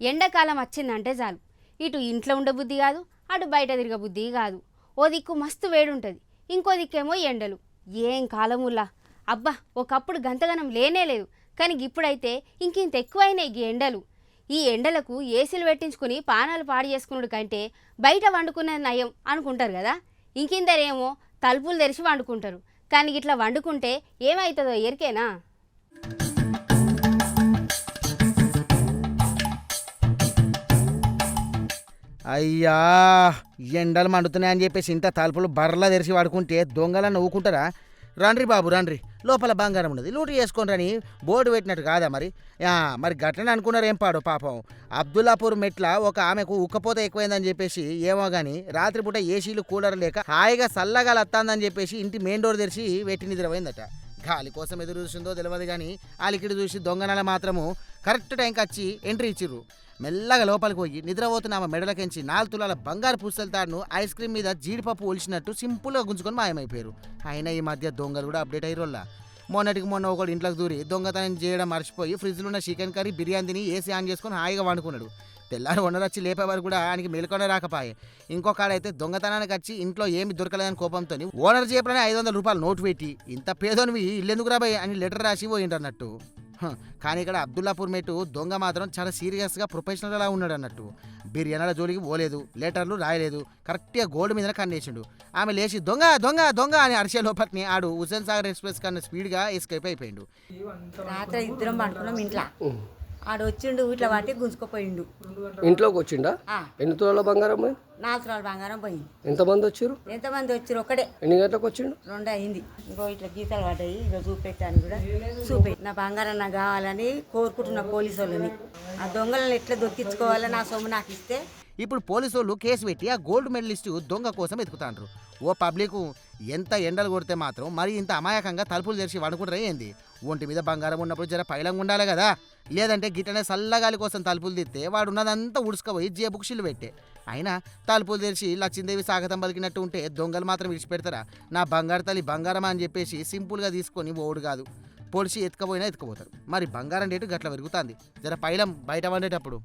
ఎండాకాలం వచ్చిందంటే చాలు ఇటు ఇంట్లో ఉండబుద్ధి కాదు అటు బయట తిరగబుద్ధి కాదు. ఓ దిక్కు మస్తు వేడుంటుంది, ఇంకో దిక్కేమో ఎండలు. ఏం కాలములా అబ్బా, ఒకప్పుడు గంతగనం లేనే లేదు, కానీ ఇప్పుడైతే ఇంకింత ఎక్కువైనాయి ఈ ఎండలు. ఈ ఎండలకు ఏసీలు పెట్టించుకుని పానాలు పాడు చేసుకున్నాడు కంటే బయట వండుకునేది నయం అనుకుంటారు కదా. ఇంకిందరేమో తలుపులు తెరిచి వండుకుంటారు, కానీ ఇట్లా వండుకుంటే ఏమవుతుందో ఎరికేనా? అయ్యా, ఎండలు మండుతున్నాయని చెప్పేసి ఇంత తలుపులు బర్రలా తెరిచి వాడుకుంటే దొంగలను నవ్వుకుంటారా? రండ్రి బాబు రండ్రి, లోపల బంగారం ఉన్నది, లూటు చేసుకొని రని బోర్డు పెట్టినట్టు కాదా మరి? మరి గట్లనే అనుకున్నారు ఏం పాడు పాపం. అబ్దుల్లాపూర్ మెట్ల ఒక ఆమెకు ఉక్కపోత ఎక్కువైందని చెప్పేసి ఏమో కానీ రాత్రిపూట ఏసీలు కూలర్ లేక హాయిగా చల్లగాలి వస్తుందని చెప్పేసి ఇంటి మెయిన్ డోర్ తెరిచి వెట్టి నిద్రపోయిందట. గాలి కోసం ఎదురు చూసిందో తెలియదు కానీ అలికిడి చూసి దొంగనాల మాత్రము కరెక్ట్ టైంకి వచ్చి ఎంట్రీ ఇచ్చిర్రు. మెల్లగా లోపలికి పోయి నిద్రపోతున్న ఆమె మెడలకెంచి 4 తులాల బంగారు పుస్తల తాడును ఐస్ క్రీమ్ మీద జీడిపప్పు ఒలిచినట్టు సింపుల్గా గుంజుకొని మాయమైపోయారు. అయినా ఈ మధ్య దొంగలు కూడా అప్డేట్ అయ్యారోళ్ళ. మొన్నటికి మొన్న ఒకడు ఇంట్లోకి దూరి దొంగతనం చేయడం మర్చిపోయి ఫ్రిడ్జ్లో ఉన్న చికెన్ కర్రీ బిర్యానీని ఏసీ ఆన్ చేసుకొని హాయిగా వండుకున్నాడు. తెల్లారి వండరొచ్చి లేపేవారు కూడా ఆయనకి మెలుకొని రాకపాయే. ఇంకొకడైతే దొంగతనానికి వచ్చి ఇంట్లో ఏమి దొరకలేదని కోపంతో ఓనర్ చేపలని 500 రూపాయలు నోటు పెట్టి ఇంత పేదోనివి ఇల్లెందుకు రాబాయి అని లెటర్ రాసి పోయిండ్రన్నట్టు. కానీ ఇక్కడ అబ్దుల్లాపూర్ మెట్టు దొంగ మాత్రం చాలా సీరియస్గా ప్రొఫెషనల్గా ఉన్నాడు అన్నట్టు. బిర్యానీల జోలికి పోలేదు, లెటర్లు రాయలేదు, కరెక్ట్గా గోల్డ్ మీద కన్నేసిండు. ఆమె లేచి దొంగ దొంగ దొంగ అని అరిసే లోపట్ని ఆడు హుస్సేన్ సాగర్ ఎక్స్ప్రెస్ కన్నా స్పీడ్గా ఎస్కేప్ అయిపోయిండు. రాత్రి ఇద్దరం పడుకున్నాం ఇంట్లో, ఆడు వచ్చిండు ఇట్లా వాటి గుంజుకుపోయిండు. ఇంట్లోకి వచ్చిండా? ఎన్ని తులాల బంగారం? 4 తులాల బంగారం పోయింది. ఎంతమంది వచ్చారు? ఒక్కడే. ఎన్ని గంటలకు వచ్చిండు? 2 అయింది. ఇంకో ఇట్లా గీతలు పడ్డాయి, ఇక చూపెట్టాను కూడా చూపెట్టి నా బంగారం నాకు కావాలని కోరుకుంటున్నా పోలీసు వాళ్ళని. ఆ దొంగలను ఎట్లా దొక్కించుకోవాలని నా సొమ్ము నాకు ఇస్తే. ఇప్పుడు పోలీసు వాళ్ళు కేసు పెట్టి ఆ గోల్డ్ మెడలిస్టు దొంగ కోసం ఎతుకుతాండ్రు. ఓ పబ్లిక్ ఎంత ఎండలు కొడితే మాత్రం మరి ఇంత అమాయకంగా తలుపులు తెరిచి వండుకుంటారా ఏంది? ఒంటి మీద బంగారం ఉన్నప్పుడు జర పైలంగా ఉండాలి కదా. లేదంటే గిట్టనే చల్లగాలి కోసం తలుపులు తీస్తే వాడు ఉన్నదంతా ఉడుచుకపోయి జేబుకు షిల్లు పెట్టే. అయినా తలుపులు తెరిచి లక్ష్మీదేవి స్వాగతం పలికినట్టు ఉంటే దొంగలు మాత్రం విడిచిపెడతారా? నా బంగారు తల్లి బంగారమా అని చెప్పేసి సింపుల్గా తీసుకొని ఓడు కాదు, పొడిచి ఎత్తుకపోయినా ఎత్తుకుపోతారు. మరి బంగారం రేటు గట్ల పెరుగుతుంది. జర పైలం బయట వండేటప్పుడు.